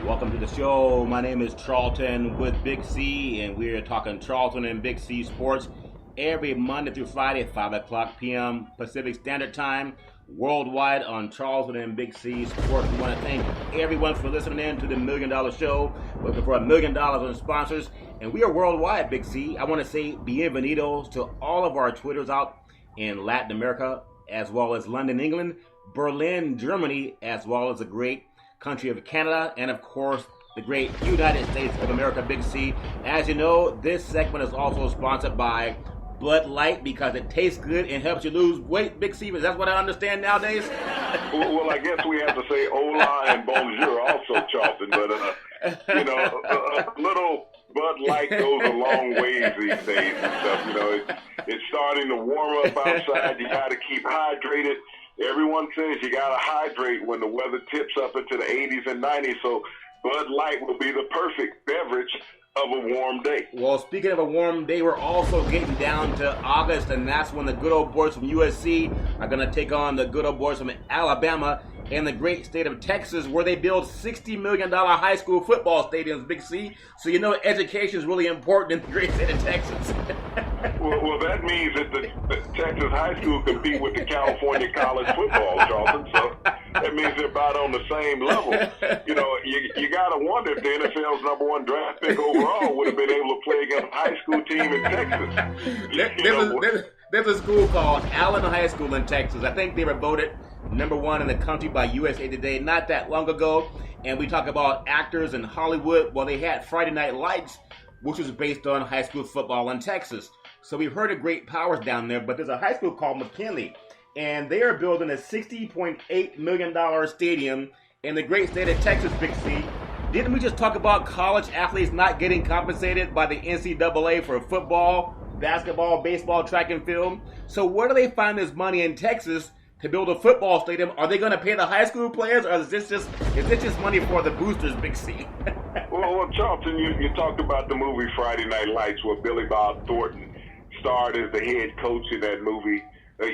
Welcome to the show. My name is Charlton with Big C, and we're talking Charlton and Big C Sports every Monday through Friday at 5 o'clock p.m. Pacific Standard Time, worldwide on Charlton and Big C Sports. We want to thank everyone for listening in to the $1 Million Show. We're looking for $1 million in sponsors, and we are worldwide, Big C. I want to say bienvenidos to all of our Twitters out in Latin America, as well as London, England, Berlin, Germany, as well as the great country of Canada, and of course the great United States of America, Big C. As you know, this segment is also sponsored by Bud Light because it tastes good and helps you lose weight, Big C. Is that what I understand nowadays? Well, I guess we have to say hola and bonjour also, Charlton, but a little Bud Light goes a long ways these days and stuff. It's starting to warm up outside. You got to keep hydrated. Everyone says you got to hydrate when the weather tips up into the 80s and 90s, so Bud Light will be the perfect beverage of a warm day. Well, speaking of a warm day, we're also getting down to August, and that's when the good old boys from USC are going to take on the good old boys from Alabama and the great state of Texas, where they build $60 million high school football stadiums, Big C. So you know education is really important in the great state of Texas. Well, that means that the Texas high school compete with the California college football, Charlton. So that means they're about on the same level. You got to wonder if the NFL's number one draft pick overall would have been able to play against a high school team in Texas. There's a school called Allen High School in Texas. I think they were voted number one in the country by USA Today not that long ago. And we talk about actors in Hollywood. Well, they had Friday Night Lights, which was based on high school football in Texas. So we've heard of great powers down there, but there's a high school called McKinley, and they are building a $60.8 million stadium in the great state of Texas, Big C. Didn't we just talk about college athletes not getting compensated by the NCAA for football, basketball, baseball, track and field? So where do they find this money in Texas to build a football stadium? Are they going to pay the high school players, or is this just money for the boosters, Big C? Well, Charlton, you talked about the movie Friday Night Lights, where Billy Bob Thornton starred as the head coach in that movie. A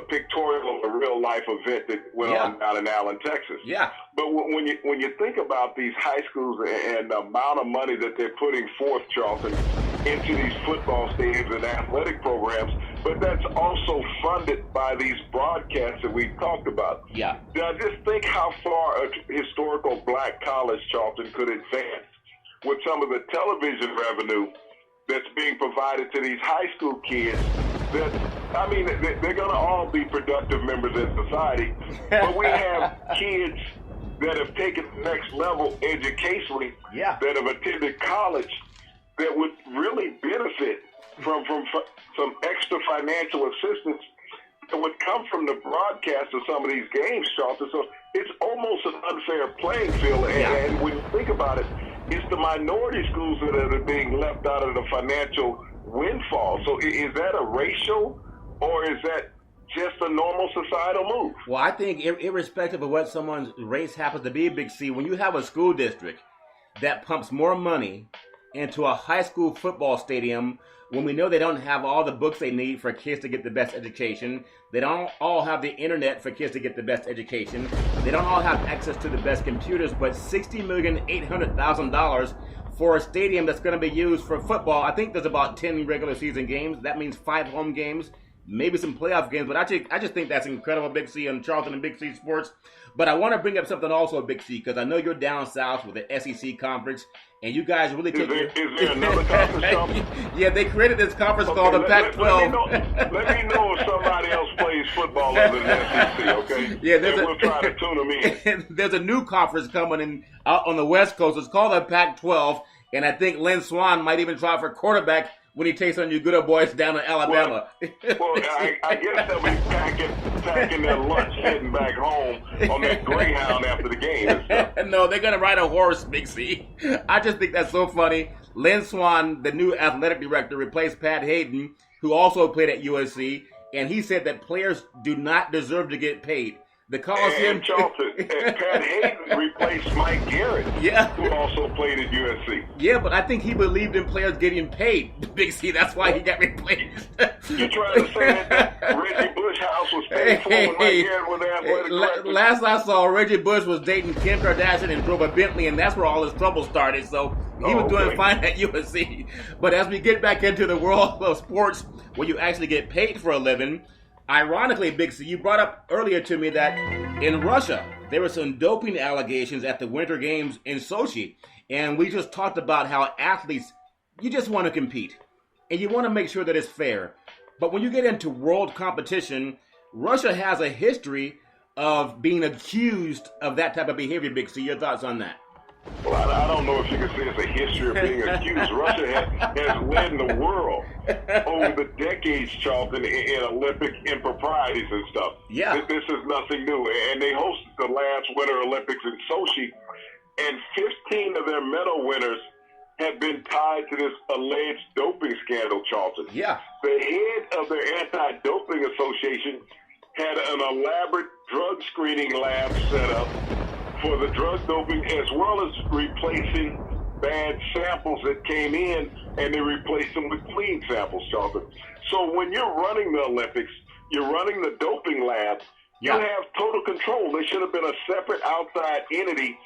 pictorial of a real life event that went on down in Allen, Texas. Yeah. But when you think about these high schools and the amount of money that they're putting forth, Charlton, into these football stadiums and athletic programs, but that's also funded by these broadcasts that we've talked about. Yeah. Now, just think how far a historical black college, Charlton, could advance with some of the television revenue that's being provided to these high school kids. They're going to all be productive members in society, but we have kids that have taken the next level educationally, that have attended college, that would really benefit from some extra financial assistance that would come from the broadcast of some of these games, Charlton. So it's almost an unfair playing field, and when you think about it, it's the minority schools that are being left out of the financial windfall. So is that a racial, or is that just a normal societal move? Well, I think irrespective of what someone's race happens to be, Big C, when you have a school district that pumps more money into a high school football stadium, when we know they don't have all the books they need for kids to get the best education, they don't all have the internet for kids to get the best education, they don't all have access to the best computers, but $60,800,000 for a stadium that's going to be used for football. I think there's about 10 regular season games. That means 5 home games, maybe some playoff games. But I just think that's incredible, Big C, on Charlton and Big C Sports. But I want to bring up something also, Big C, because I know you're down south with the SEC conference, and you guys really take... Is there another conference? Yeah, they created this conference called the Pac-12. Let me know if somebody else plays football other than the SEC, okay? Yeah, we'll try to tune them in. There's a new conference coming in out on the West Coast. It's called the Pac-12, and I think Lynn Swann might even try for quarterback when he takes on you good old boys down in Alabama. Well, I guess they'll be packing their lunch heading back home on that Greyhound after the game and stuff. No, they're going to ride a horse, Big C. I just think that's so funny. Lynn Swann, the new athletic director, replaced Pat Hayden, who also played at USC, and he said that players do not deserve to get paid. The Coliseum. And Charlton. And Pat Hayden replaced Mike Garrett, Yeah. who also played at USC. Yeah, but I think he believed in players getting paid, Big C. That's why he got replaced. You trying to say that Reggie Bush house was paid for when Mike Garrett was the athletic director? Last I saw, Reggie Bush was dating Kim Kardashian and drove a Bentley, and that's where all his trouble started. So he was doing fine at USC. But as we get back into the world of sports, where you actually get paid for a living, ironically, Big C, you brought up earlier to me that in Russia, there were some doping allegations at the Winter Games in Sochi. And we just talked about how athletes, you just want to compete. And you want to make sure that it's fair. But when you get into world competition, Russia has a history of being accused of that type of behavior, Big C. Your thoughts on that? Well, I don't know if you can say it's a history of being accused. Russia has led the world over the decades, Charlton, in Olympic improprieties and stuff. Yeah. This is nothing new. And they hosted the last Winter Olympics in Sochi, and 15 of their medal winners have been tied to this alleged doping scandal, Charlton. Yeah. The head of their anti-doping association had an elaborate drug screening lab set up for the drug doping, as well as replacing bad samples that came in, and they replaced them with clean samples, Charlton. So when you're running the Olympics, you're running the doping lab, you have total control. There should have been a separate outside entity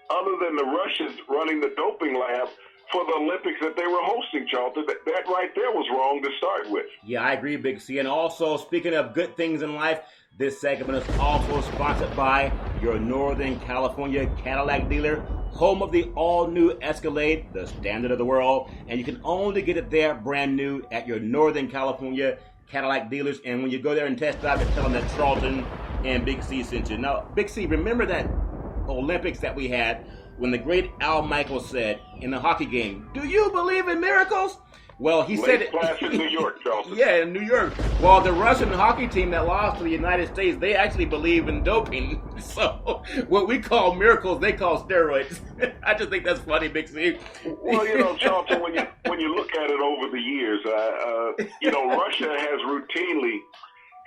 other than the Russians running the doping lab for the Olympics that they were hosting, Charlton. That right there was wrong to start with. Yeah, I agree, Big C. And also, speaking of good things in life, this segment is also sponsored by your Northern California Cadillac dealer, home of the all-new Escalade, the standard of the world. And you can only get it there brand new at your Northern California Cadillac dealers. And when you go there and test drive it, tell them that Charlton and Big C sent you. Now, Big C, remember that Olympics that we had when the great Al Michaels said in the hockey game, "Do you believe in miracles?" Well, he said it. Class in New York, Charlton. Yeah, in New York. Well, the Russian hockey team that lost to the United States, they actually believe in doping. So what we call miracles, they call steroids. I just think that's funny, Big C. Well, you know, Charlton, when you look at it over the years, Russia has routinely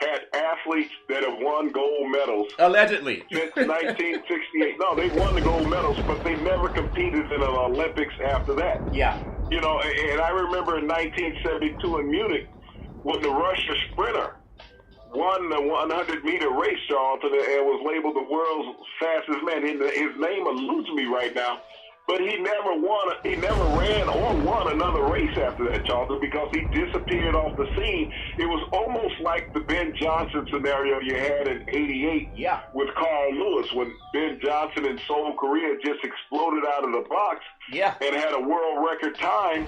had athletes that have won gold medals. Allegedly. Since 1968. No, they won the gold medals, but they never competed in an Olympics after that. Yeah. You know, and I remember in 1972 in Munich when the Russian sprinter won the 100-meter race, Charlton, and was labeled the world's fastest man. His name eludes me right now, but he never ran or won another race after that, Charlton, because he disappeared off the scene. It was almost like the Ben Johnson scenario you had in '88 with Carl Lewis, when Ben Johnson in Seoul, Korea just exploded out of the box and had a world record time,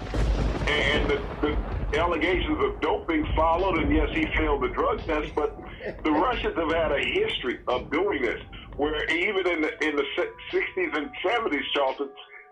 and the allegations of doping followed, and yes, he failed the drug test, but the Russians have had a history of doing this, where even in the 60s and 70s, Charlton,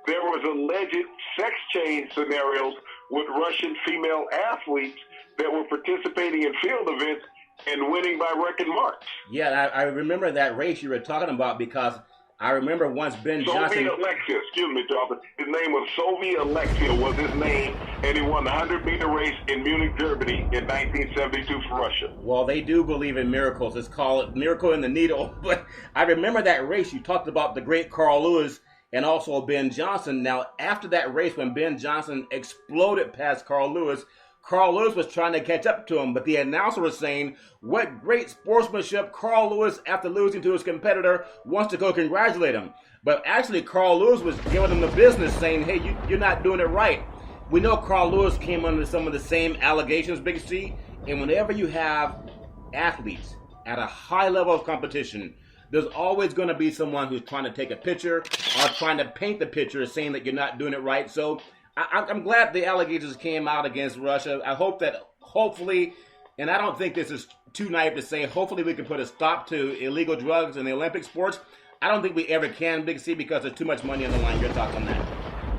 there was alleged sex change scenarios with Russian female athletes that were participating in field events and winning by record marks. Yeah, I remember that race you were talking about, because I remember once Ben Johnson... Soviet Alexia, excuse me, Charlton. His name was Soviet Alexia was his name, and he won the 100-meter race in Munich, Germany in 1972 for Russia. Well, they do believe in miracles. It's called Miracle in the Needle. But I remember that race. You talked about the great Carl Lewis and also Ben Johnson. Now, after that race, when Ben Johnson exploded past Carl Lewis was trying to catch up to him, but the announcer was saying, "What great sportsmanship. Carl Lewis, after losing to his competitor, wants to go congratulate him." But actually, Carl Lewis was giving him the business, saying, "Hey, you're not doing it right." We know Carl Lewis came under some of the same allegations, Big C, and whenever you have athletes at a high level of competition, there's always going to be someone who's trying to take a picture or trying to paint the picture saying that you're not doing it right. So I'm glad the allegations came out against Russia. I hope that hopefully, and I don't think this is too naive to say, hopefully we can put a stop to illegal drugs in the Olympic sports. I don't think we ever can, Big C, because there's too much money on the line. Your thoughts on that?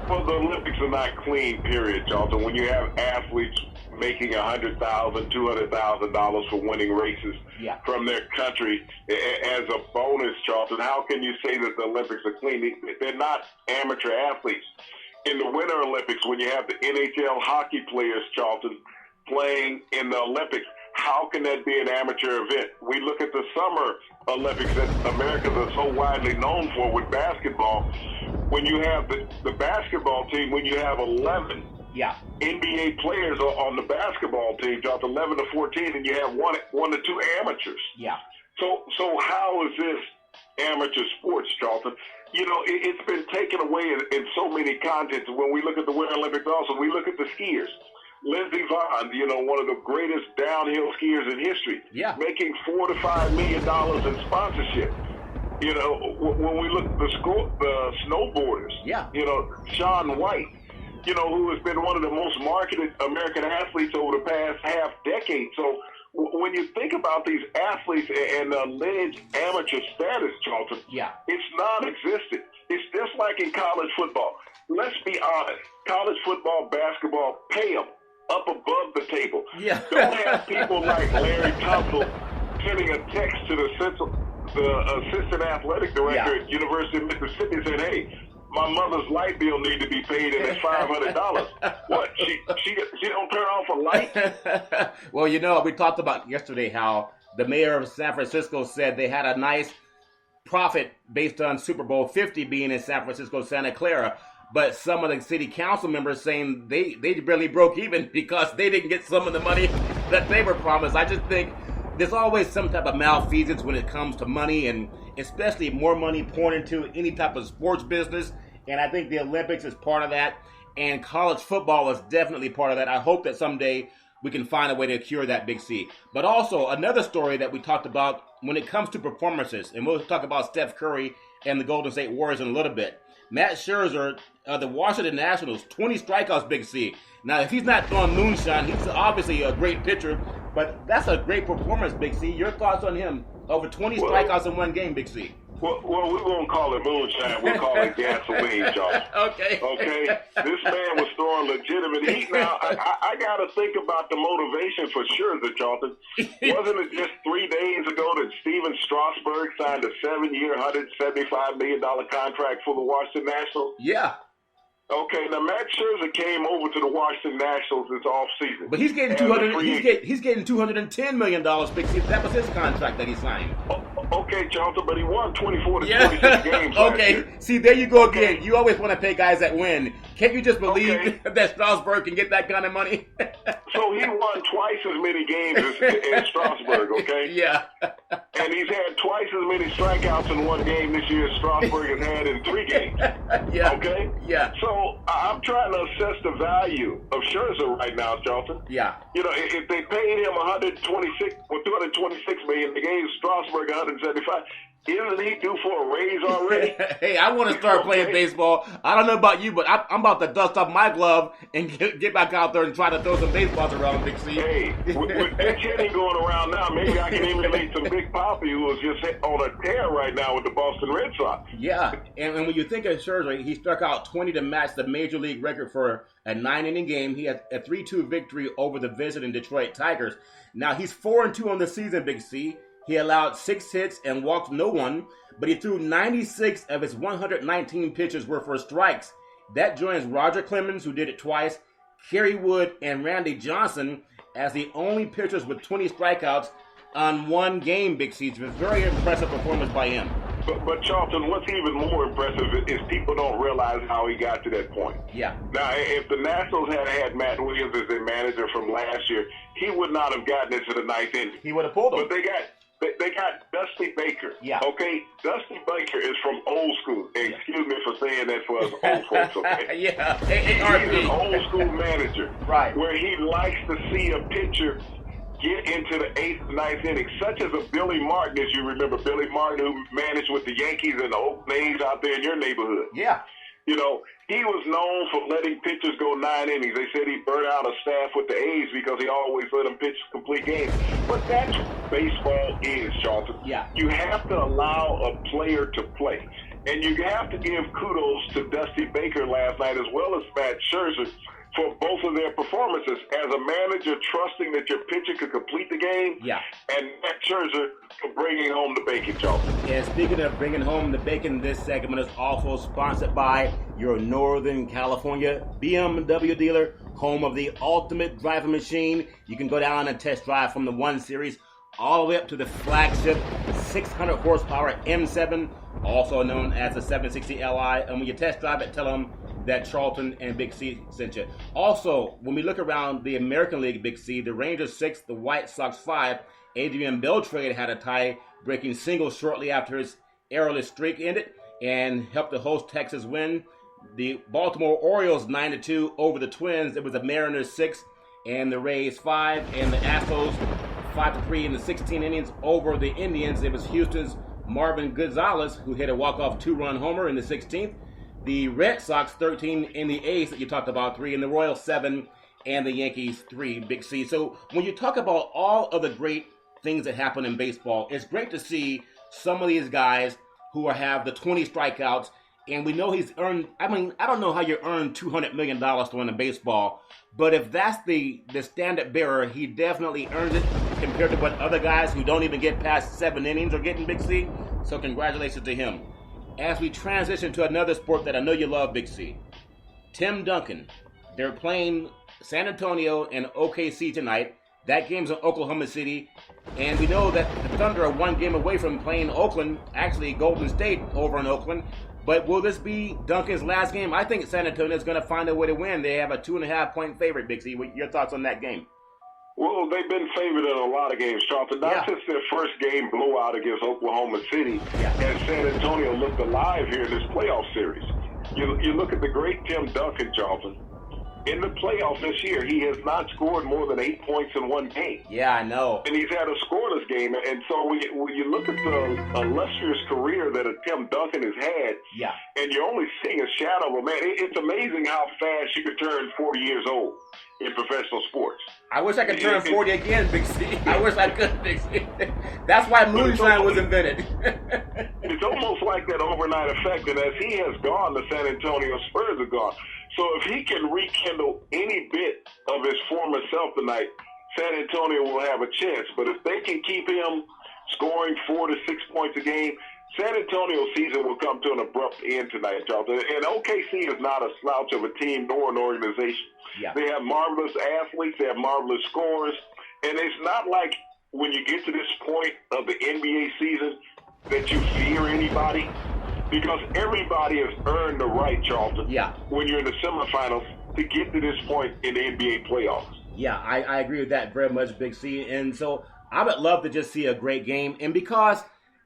Well, the Olympics are not clean, period, Charlton. When you have athletes making $100,000, $200,000 for winning races from their country as a bonus, Charlton, how can you say that the Olympics are clean? They're not amateur athletes. In the Winter Olympics, when you have the NHL hockey players, Charlton, playing in the Olympics, how can that be an amateur event? We look at the Summer Olympics that Americans are so widely known for with basketball. When you have the basketball team, when you have 11 NBA players on the basketball team, dropped 11 to 14, and you have one to two amateurs. Yeah. So how is this amateur sports, Charlton? You know, it's been taken away in so many contexts. When we look at the Winter Olympics also, we look at the skiers. Lindsey Vonn, you know, one of the greatest downhill skiers in history, making $4 to $5 million in sponsorship. You know, when we look at the snowboarders, you know, Shaun White, you know, who has been one of the most marketed American athletes over the past half decade. So when you think about these athletes and the alleged amateur status, Charlton, it's non-existent. It's just like in college football. Let's be honest. College football, basketball, pay them up above the table. Don't have people like Larry Tunsil sending a text to the assistant athletic director at University of Mississippi saying, hey, my mother's light bill need to be paid and it's $500. What? She don't turn off a light? Well, you know, we talked about yesterday how the mayor of San Francisco said they had a nice profit based on Super Bowl 50 being in San Francisco, Santa Clara. But some of the city council members saying they barely broke even because they didn't get some of the money that they were promised. I just think there's always some type of malfeasance when it comes to money, and especially more money poured into any type of sports business. And I think the Olympics is part of that, and college football is definitely part of that. I hope that someday we can find a way to cure that, Big C. But also another story that we talked about when it comes to performances, and we'll talk about Steph Curry and the Golden State Warriors in a little bit. Matt Scherzer, the Washington Nationals, 20 strikeouts, Big C. Now, if he's not throwing moonshine, he's obviously a great pitcher, but that's a great performance, Big C. Your thoughts on him? Over 20 strikeouts in one game, Big C. Well, we won't call it moonshine. We'll call it gasoline, Charles. Okay. This man was throwing legitimate heat. Now, I got to think about the motivation for Scherzer, Charlton. Wasn't it just 3 days ago that Steven Strasburg signed a 7-year, $175 million contract for the Washington Nationals? Yeah. Okay, now Matt Scherzer came over to the Washington Nationals this offseason. But he's getting he's getting $210 million, Big C. That was his contract that he signed. Okay, Charlton, but he won 24 to 26 games. Okay, see, there you go again. You always want to pay guys that win. Can't you just believe that Strasburg can get that kind of money? So he won twice as many games as Strasburg, okay? Yeah. And he's had twice as many strikeouts in one game this year as Strasburg has had in 3 games. Yeah. Okay? Yeah. So I'm trying to assess the value of Scherzer right now, Charlton. Yeah. You know, if they paid him $226 million, they gave Strasburg $175. Isn't he due for a raise already? Hey, I want to start playing baseball. I don't know about you, but I'm about to dust off my glove and get back out there and try to throw some baseballs around, Big C. Hey, with that hitting going around now, maybe I can emulate some Big Papi, who is just on a tear right now with the Boston Red Sox. Yeah, and when you think of Scherzer, he struck out 20 to match the Major League record for a 9-inning game. He had a 3-2 victory over the visiting Detroit Tigers. Now, he's 4-2 on the season, Big C. He allowed 6 hits and walked no one, but he threw 96 of his 119 pitches were for strikes. That joins Roger Clemens, who did it twice, Kerry Wood, and Randy Johnson as the only pitchers with 20 strikeouts on one game, Big C. It's a very impressive performance by him. But Charlton, what's even more impressive is people don't realize how he got to that point. Yeah. Now, if the Nationals had Matt Williams as their manager from last year, he would not have gotten into the 9th inning. He would have pulled him. But they got Dusty Baker. Yeah. Okay? Dusty Baker is from old school. Excuse me for saying that for us old folks, okay? Yeah. He's an old school manager. Right. Where he likes to see a pitcher get into the 8th, 9th inning, such as a Billy Martin, as you remember. Billy Martin, who managed with the Yankees and the Oakland A's out there in your neighborhood. Yeah. You know, he was known for letting pitchers go 9 innings. They said he burnt out a staff with the A's because he always let them pitch complete games. But that's what baseball is, Charlton. Yeah. You have to allow a player to play. And you have to give kudos to Dusty Baker last night as well as Matt Scherzer for both of their performances. As a manager, trusting that your pitcher could complete the game, and Matt Scherzer for bringing home the bacon, Charlton. And speaking of bringing home the bacon, this segment is also sponsored by your Northern California BMW dealer, home of the ultimate driving machine. You can go down and test drive from the 1 Series all the way up to the flagship 600 horsepower M7, also known as the 760 Li. And when you test drive it, tell them that Charlton and Big C sent you. Also, when we look around the American League Big C, the Rangers 6, the White Sox 5, Adrian Beltre had a tie-breaking single shortly after his errorless streak ended and helped the host Texas win. The Baltimore Orioles 9-2 over the Twins. It was the Mariners 6 and the Rays 5, and the Astros 5-3 in the 16 innings over the Indians. It was Houston's Marvin Gonzalez who hit a walk-off 2-run homer in the 16th. The Red Sox 13 in the A's that you talked about 3, and the Royals 7 and the Yankees 3, Big C. So when you talk about all of the great things that happen in baseball, it's great to see some of these guys who have the 20 strikeouts, and we know he's earned, I don't know how you earn $200 million to win a baseball, but if that's the standard bearer, he definitely earns it compared to what other guys who don't even get past 7 innings are getting, Big C. So congratulations to him. As we transition to another sport that I know you love, Big C, Tim Duncan. They're playing San Antonio and OKC tonight. That game's in Oklahoma City. And we know that the Thunder are 1 game away from playing Oakland, actually Golden State over in Oakland. But will this be Duncan's last game? I think San Antonio is going to find a way to win. They have a 2.5-point favorite, Big C. What your thoughts on that game? Well, they've been favored in a lot of games, Charlton. Not since their first game blowout against Oklahoma City, and San Antonio looked alive here in this playoff series. You look at the great Tim Duncan, Charlton. In the playoffs this year, he has not scored more than 8 points in 1 game. Yeah, I know. And he's had a scoreless game. And so when you look at the illustrious career that a Tim Duncan has had, and you're only seeing a shadow of a man, it's amazing how fast you could turn 40 years old in professional sports. I wish I could turn 40 again, Big C. I wish I could, Big C. That's why moonshine was invented. It's almost like that overnight effect, and as he has gone, the San Antonio Spurs are gone. So if he can rekindle any bit of his former self tonight, San Antonio will have a chance. But if they can keep him scoring 4 to 6 points a game, San Antonio's season will come to an abrupt end tonight, Charlton. And OKC is not a slouch of a team nor an organization. They have marvelous athletes. They have marvelous scorers. And it's not like when you get to this point of the NBA season that you fear anybody, because everybody has earned the right, Charlton, when you're in the semifinals to get to this point in the NBA playoffs. Yeah, I agree with that very much, Big C. And so I would love to just see a great game. And because,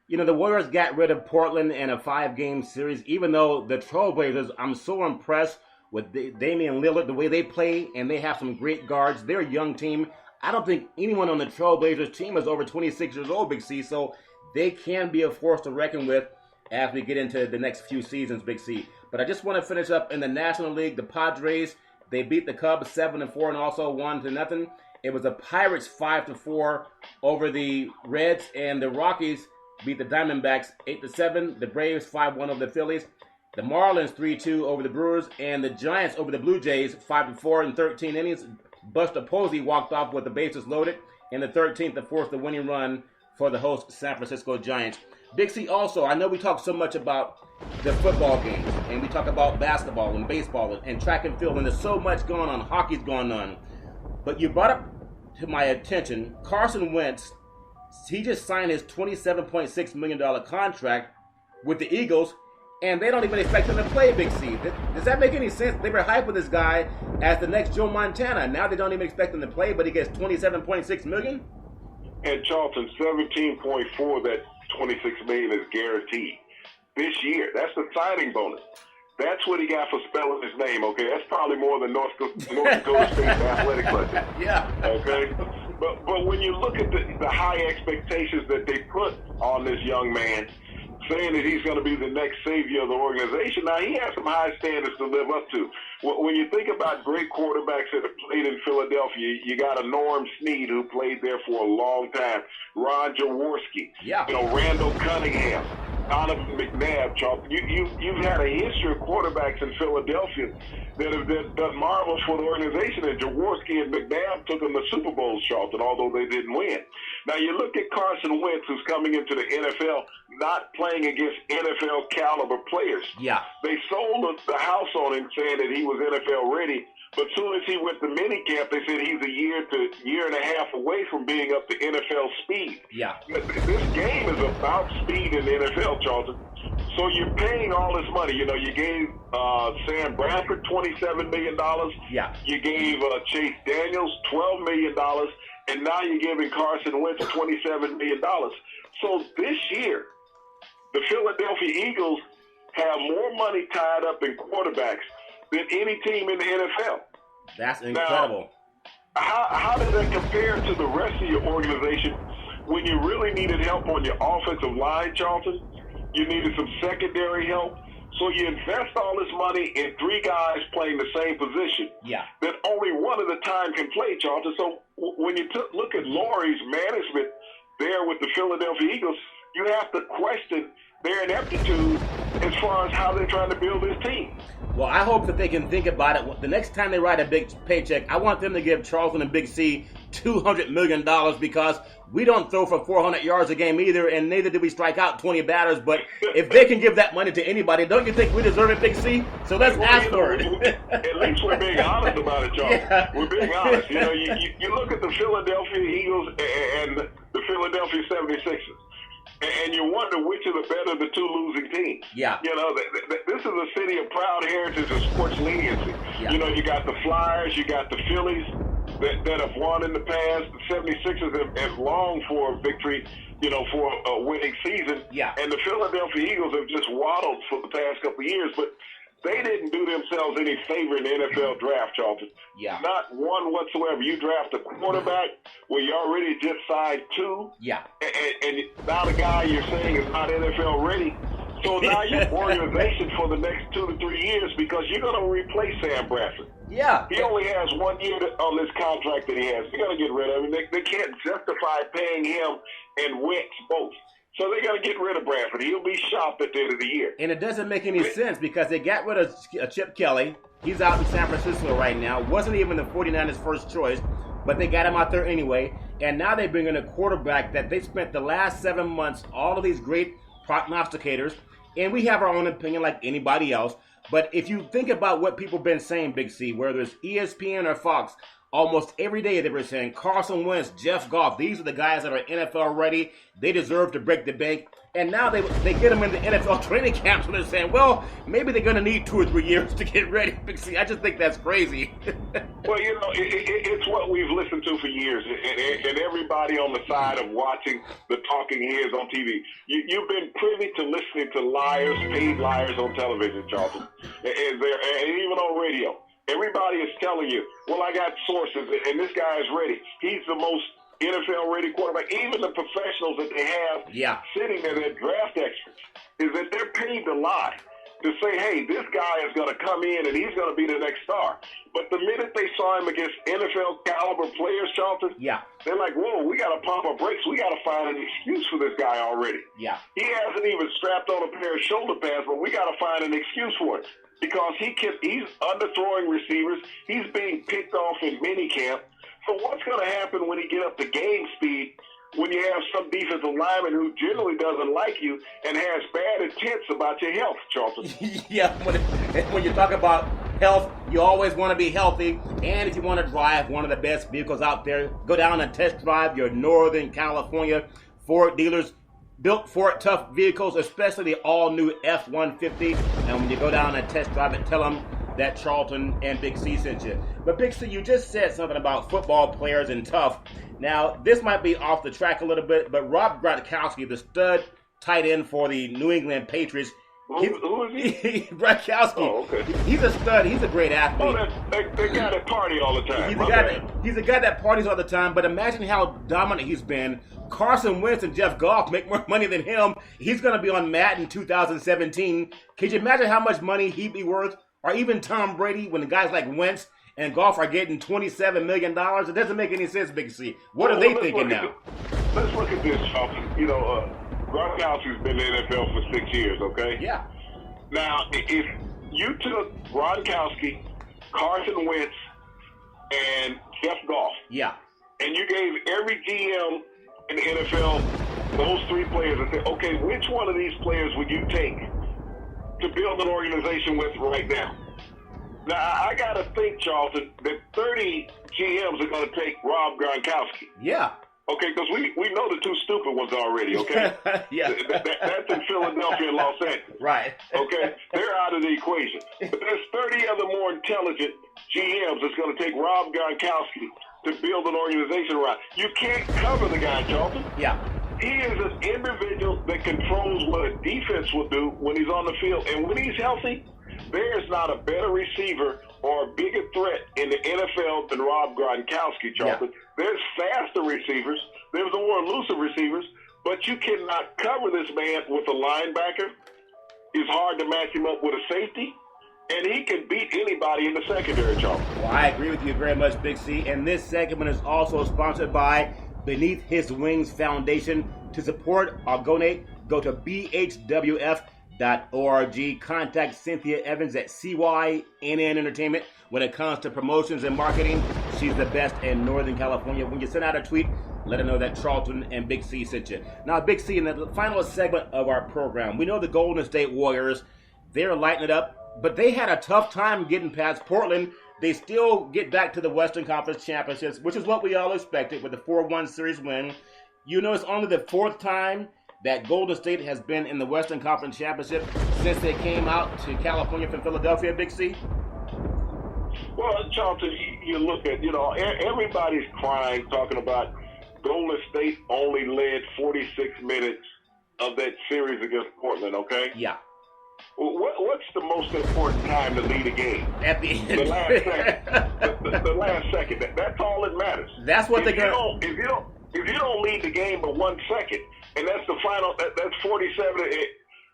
you know, the Warriors got rid of Portland in a 5-game series, even though the Trailblazers, I'm so impressed with Damian Lillard, the way they play, and they have some great guards. They're a young team. I don't think anyone on the Trailblazers team is over 26 years old, Big C, so they can be a force to reckon with as we get into the next few seasons, Big C. But I just want to finish up in the National League. The Padres, they beat the Cubs 7-4 and also 1-0. It was the Pirates 5-4 over the Reds, and the Rockies beat the Diamondbacks 8-7. The Braves 5-1 over the Phillies. The Marlins 3-2 over the Brewers, and the Giants over the Blue Jays 5-4 in 13 innings. Buster Posey walked off with the bases loaded in the 13th to force the winning run for the host San Francisco Giants. Big C, also, I know we talk so much about the football games, and we talk about basketball and baseball and track and field, and there's so much going on. Hockey's going on. But you brought up to my attention, Carson Wentz, he just signed his $27.6 million contract with the Eagles, and they don't even expect him to play, Big C. Does that make any sense? They were hyping this guy as the next Joe Montana. Now they don't even expect him to play, but he gets $27.6 million? And Charlton, 17.4, that $26 million is guaranteed this year. That's the signing bonus. That's what he got for spelling his name, okay? That's probably more than North Dakota State's athletic budget. Okay? But when you look at the high expectations that they put on this young man, saying that he's going to be the next savior of the organization, now he has some high standards to live up to. When you think about great quarterbacks that have played in Philadelphia, you got a Norm Snead who played there for a long time, Ron Jaworski, Randall Cunningham. Donovan McNabb, Charlton. You've had a history of quarterbacks in Philadelphia that have done marvels for the organization, and Jaworski and McNabb took them to Super Bowls, Charlton, although they didn't win. Now, you look at Carson Wentz, who's coming into the NFL, not playing against NFL caliber players. Yeah. They sold the house on him saying that he was NFL ready, but as soon as he went to minicamp, they said he's a year to year and a half away from being up to NFL speed. Yeah. This game is about speed in the NFL, Charlton. So you're paying all this money. You know, you gave Sam Bradford $27 million. Yeah. You gave Chase Daniels $12 million. And now you're giving Carson Wentz $27 million. So this year, the Philadelphia Eagles have more money tied up in quarterbacks than any team in the NFL. That's incredible. Now, how does that compare to the rest of your organization when you really needed help on your offensive line, Charlton? You needed some secondary help. So you invest all this money in three guys playing the same position. Yeah. That only one at a time can play, Charlton. So when you look at Laurie's management there with the Philadelphia Eagles, you have to question their ineptitude as far as how they're trying to build this team. Well, I hope that they can think about it. The next time they write a big paycheck, I want them to give Charlton and Big C $200 million because we don't throw for 400 yards a game either, and neither do we strike out 20 batters. But if they can give that money to anybody, don't you think we deserve it, Big C? So let's ask for it. At least we're being honest about it, Charlton. Yeah. We're being honest. You know, you look at the Philadelphia Eagles and the Philadelphia 76ers. And you wonder which are the better of the two losing teams. Yeah. You know, this is a city of proud heritage and sports leniency. Yeah. You know, you got the Flyers, you got the Phillies that have won in the past. The 76ers have longed for a victory, you know, for a winning season. Yeah. And the Philadelphia Eagles have just waddled for the past couple of years. But they didn't do themselves any favor in the NFL draft, Charlton. Yeah. Not one whatsoever. You draft a quarterback where you already just signed two. Yeah. And now the guy you're saying is not NFL ready. So now your organization for the next 2 to 3 years, because you're going to replace Sam Bradford. Yeah. He only has 1 year on this contract that he has. You're going to get rid of him. They can't justify paying him and Wentz both. So they're going to get rid of Bradford. He'll be shopped at the end of the year. And it doesn't make any sense because they got rid of Chip Kelly. He's out in San Francisco right now. Wasn't even the 49ers' first choice, but they got him out there anyway. And now they bring in a quarterback that they spent the last 7 months, all of these great prognosticators, and we have our own opinion like anybody else. But if you think about what people have been saying, Big C, whether it's ESPN or Fox, almost every day they were saying Carson Wentz, Jeff Goff, these are the guys that are NFL ready. They deserve to break the bank. And now they get them in the NFL training camp, so they're saying, well, maybe they're going to need 2 or 3 years to get ready. Big C, I just think that's crazy. Well, you know, it's what we've listened to for years, and everybody on the side of watching the talking heads on TV. You've been privy to listening to liars, paid liars on television, Charlton, and even on radio. Everybody is telling you, well, I got sources, and this guy is ready. He's the most NFL-ready quarterback. Even the professionals that they have sitting there, their draft experts, is that they're paid to lie, to say, hey, this guy is going to come in and he's going to be the next star. But the minute they saw him against NFL-caliber players, Charlton, they're like, whoa, we got to pump our brakes. We got to find an excuse for this guy already. Yeah. He hasn't even strapped on a pair of shoulder pads, but we got to find an excuse for it. Because he's underthrowing receivers. He's being picked off in minicamp. So what's going to happen when he get up to game speed when you have some defensive lineman who generally doesn't like you and has bad intents about your health, Charlton? Yeah, when you talk about health, you always want to be healthy. And if you want to drive one of the best vehicles out there, go down and test drive your Northern California Ford dealers. Built Ford tough vehicles, especially the all-new F-150. And when you go down and test drive it, tell them that Charlton and Big C sent you. But Big C, you just said something about football players and tough. Now, this might be off the track a little bit, but Rob Gronkowski, the stud tight end for the New England Patriots, who is he? Gronkowski. Oh, okay. He's a stud. He's a great athlete. Oh, they got to party all the time. He's a guy that parties all the time, but imagine how dominant he's been. Carson Wentz and Jeff Goff make more money than him. He's going to be on Madden 2017. Can you imagine how much money he'd be worth? Or even Tom Brady, when the guys like Wentz and Goff are getting $27 million? It doesn't make any sense, Big C. What are they thinking now? Let's look at this, Charlton. You know, Gronkowski's been in the NFL for 6 years, okay? Yeah. Now, if you took Gronkowski, Carson Wentz, and Jeff Goff, Yeah. and you gave every GM in the NFL those three players and said, okay, which one of these players would you take to build an organization with right now? Now, I got to think, Charlton, that 30 GMs are going to take Rob Gronkowski. Yeah. Okay, because we know the two stupid ones already, okay? Yeah. That's in Philadelphia and Los Angeles. Right. Okay? They're out of the equation. But there's 30 other more intelligent GMs that's going to take Rob Gronkowski to build an organization around. You can't cover the guy, Charlton. Yeah. He is an individual that controls what a defense will do when he's on the field. And when he's healthy, there's not a better receiver or a bigger threat in the NFL than Rob Gronkowski, Charlton. Yeah. There's faster receivers. There's more elusive receivers. But you cannot cover this man with a linebacker. It's hard to match him up with a safety. And he can beat anybody in the secondary, Charlton. Well, I agree with you very much, Big C. And this segment is also sponsored by Beneath His Wings Foundation. To support or donate, go to bhwf.org. Contact Cynthia Evans at CYNN Entertainment. When it comes to promotions and marketing, she's the best in Northern California. When you send out a tweet, let her know that Charlton and Big C sent you. Now, Big C, in the final segment of our program, we know the Golden State Warriors, they're lighting it up, but they had a tough time getting past Portland. They still get back to the Western Conference Championships, which is what we all expected with the 4-1 series win. You know, it's only the fourth time that Golden State has been in the Western Conference Championship since they came out to California from Philadelphia, Big C. Well, Charlton, you look at, everybody's crying, talking about Golden State only led 46 minutes of that series against Portland, okay? Yeah. What's the most important time to lead a game? At the end. The last second. the last second. That's all that matters. That's what they're going to... If you don't lead the game by 1 second, and that's the final, that's 47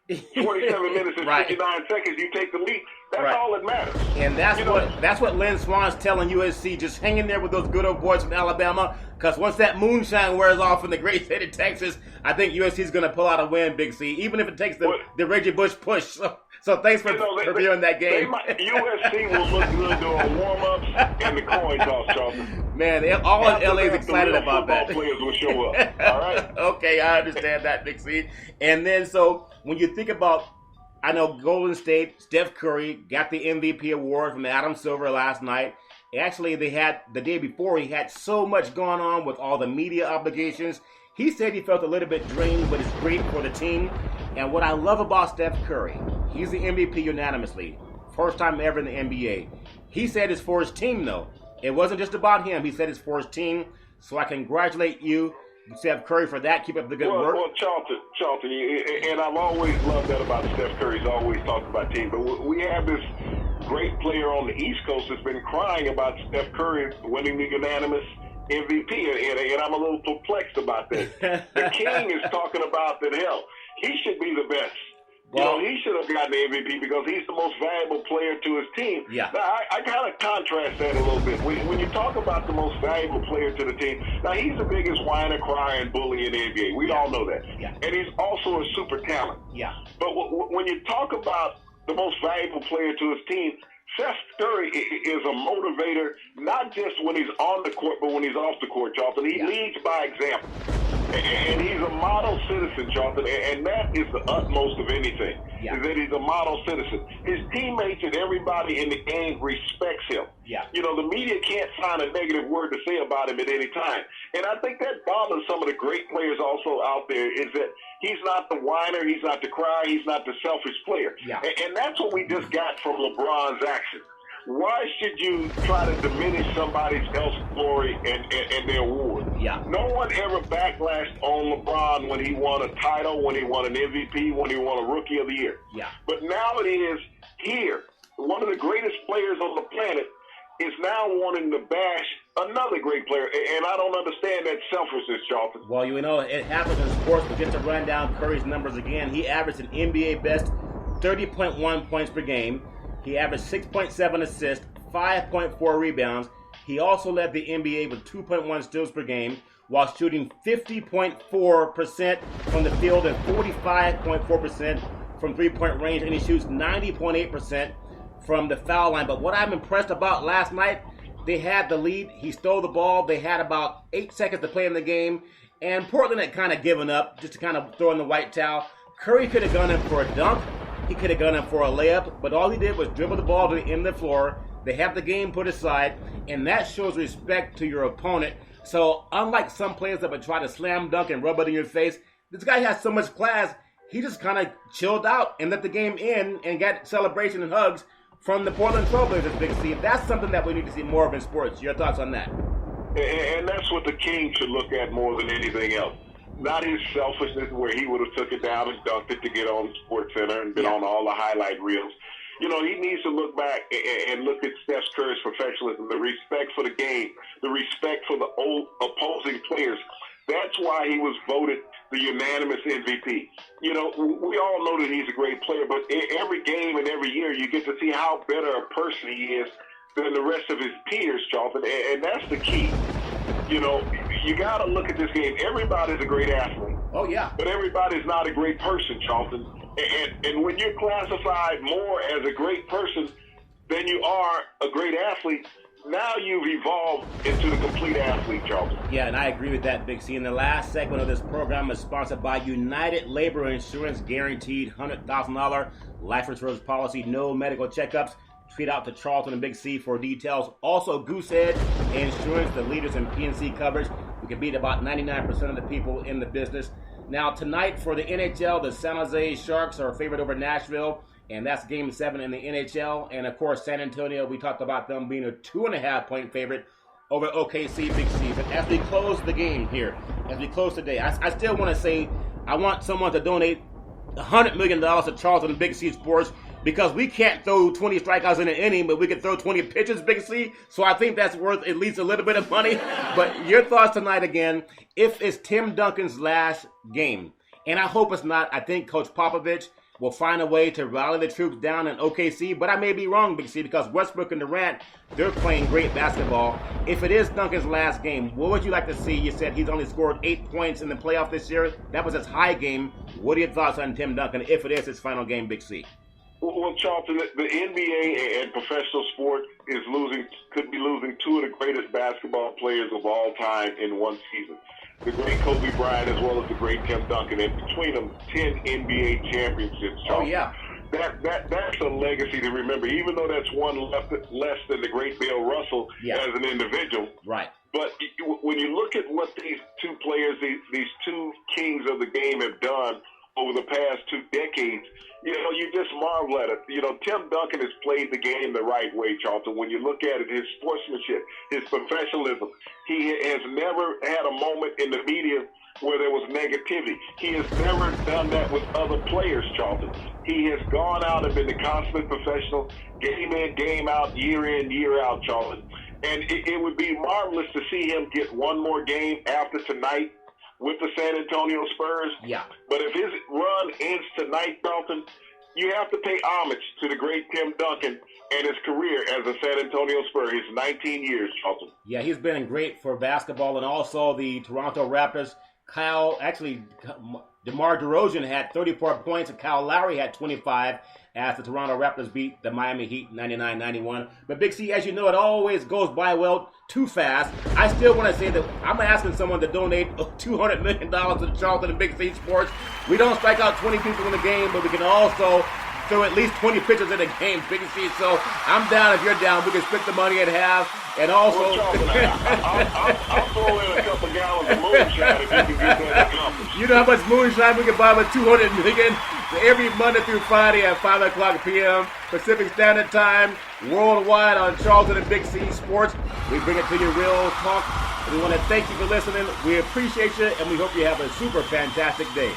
minutes and right. 59 seconds, you take the lead. That's right. all that matters. And that's what Lynn Swan's telling USC. Just hang in there with those good old boys from Alabama, because once that moonshine wears off in the great state of Texas, I think USC is going to pull out a win, Big C, even if it takes the Reggie Bush push. So thanks for reviewing that game. USC will look good during warm-ups and the coin toss, Charlton. Man, all of LA is excited about that. Players will show up. All right? Okay, I understand that, Big C. And then, so when you think about, I know Golden State, Steph Curry got the MVP award from Adam Silver last night. Actually, they had, the day before, he had so much going on with all the media obligations. He said he felt a little bit drained, but it's great for the team. And what I love about Steph Curry, he's the MVP unanimously. First time ever in the NBA. He said it's for his team, though. It wasn't just about him. He said it's for his team. So I congratulate you, Steph Curry, for that. Keep up the good work. Well, Charlton, and I've always loved that about Steph Curry. He's always talked about team. But we have this great player on the East Coast that's been crying about Steph Curry winning the unanimous MVP, and I'm a little perplexed about that. The King is talking about that, hell, he should be the best. Well, he should have gotten the MVP because he's the most valuable player to his team. Yeah. Now, I kind of contrast that a little bit. When you talk about the most valuable player to the team, now he's the biggest whiner, crier, and bully in the NBA. We all know that. Yeah. And he's also a super talent. Yeah. But when you talk about the most valuable player to his team, Steph Curry is a motivator, not just when he's on the court, but when he's off the court, Charlton. He leads by example. And he's a model citizen, Charlton, and that is the utmost of anything, is that he's a model citizen. His teammates and everybody in the game respects him. Yeah. The media can't find a negative word to say about him at any time. And I think that bothers some of the great players also out there, is that he's not the whiner, he's not the crier, he's not the selfish player. Yeah. And that's what we just got from LeBron's action. Why should you try to diminish somebody else's glory and their award? Yeah. No one ever backlashed on LeBron when he won a title, when he won an MVP, when he won a Rookie of the Year. Yeah. But now it is here. One of the greatest players on the planet is now wanting to bash another great player, and I don't understand that selfishness, Charlton. Well, it happens in sports, but just to run down Curry's numbers again, he averaged an NBA best 30.1 points per game. He averaged 6.7 assists, 5.4 rebounds. He also led the NBA with 2.1 steals per game, while shooting 50.4% from the field and 45.4% from three-point range, and he shoots 90.8% from the foul line. But what I'm impressed about last night, they had the lead. He stole the ball. They had about 8 seconds to play in the game, and Portland had kind of given up, just to kind of throw in the white towel. Curry could have gone in for a dunk. He could have gone in for a layup, but all he did was dribble the ball to the end of the floor. They have the game put aside, and that shows respect to your opponent. So unlike some players that would try to slam dunk and rub it in your face, this guy has so much class, he just kind of chilled out and let the game end and got celebration and hugs from the Portland Trailblazers, Big C. That's something that we need to see more of in sports. Your thoughts on that? And that's what the king should look at more than anything else. Not his selfishness where he would have took it down and dunked it to get on SportsCenter and been on all the highlight reels. You know, he needs to look back and look at Steph Curry's professionalism, the respect for the game, the respect for the old opposing players. That's why he was voted the unanimous MVP. You know, we all know that he's a great player, but every game and every year you get to see how better a person he is than the rest of his peers, Charlton, and that's the key. You know, you got to look at this game. Everybody's a great athlete. Oh, yeah. But everybody's not a great person, Charlton. And when you're classified more as a great person than you are a great athlete, now you've evolved into the complete athlete, Charlton. Yeah, and I agree with that, Big C. And the last segment of this program is sponsored by United Labor Insurance, guaranteed $100,000 life insurance policy, no medical checkups. Tweet out to Charlton and Big C for details. Also, Goosehead Insurance, the leaders in PNC coverage. We can beat about 99% of the people in the business. Now, tonight for the NHL, the San Jose Sharks are favored over Nashville, and that's Game 7 in the NHL. And, of course, San Antonio, we talked about them being a 2.5-point favorite over OKC, Big C. But as we close the game here, as we close today, I still want to say I want someone to donate $100 million to Charlton Big C Sports, because we can't throw 20 strikeouts in an inning, but we can throw 20 pitches, Big C. So I think that's worth at least a little bit of money. But your thoughts tonight again, if it's Tim Duncan's last game, and I hope it's not, I think Coach Popovich will find a way to rally the troops down in OKC, but I may be wrong, Big C, because Westbrook and Durant, they're playing great basketball. If it is Duncan's last game, what would you like to see? You said he's only scored 8 points in the playoff this year. That was his high game. What are your thoughts on Tim Duncan if it is his final game, Big C? Well, Charlton, the NBA and professional sport could be losing two of the greatest basketball players of all time in one season. The great Kobe Bryant as well as the great Tim Duncan. And between them, 10 NBA championships, Charlton. Oh, yeah. That's a legacy to remember, even though that's one less than the great Bill Russell as an individual. Right. But when you look at what these two players, these two kings of the game have done over the past 2 decades, you know, you just marvel at it. You know, Tim Duncan has played the game the right way, Charlton. When you look at it, his sportsmanship, his professionalism, he has never had a moment in the media where there was negativity. He has never done that with other players, Charlton. He has gone out and been the consummate professional, game in, game out, year in, year out, Charlton. And it would be marvelous to see him get one more game after tonight with the San Antonio Spurs. Yeah. But if his run ends tonight, Charlton, you have to pay homage to the great Tim Duncan and his career as a San Antonio Spur. His 19 years, Charlton. Yeah, he's been great for basketball, and also the Toronto Raptors. DeMar DeRozan had 34 points, and Kyle Lowry had 25 as the Toronto Raptors beat the Miami Heat 99-91. But Big C, as you know, it always goes by too fast. I still want to say that I'm asking someone to donate $200 million to Charlton and Big C Sports. We don't strike out 20 people in the game, but we can also throw at least 20 pitchers in the game, Big C. So I'm down if you're down. We can split the money in half. And also, I'll throw in a couple gallons of moonshine if you can get that accomplished. You know how much moonshine we can buy with $200 million every Monday through Friday at 5 o'clock p.m. Pacific Standard Time, worldwide on Charlton and Big C Sports. We bring it to you real talk. We want to thank you for listening. We appreciate you, and we hope you have a super fantastic day.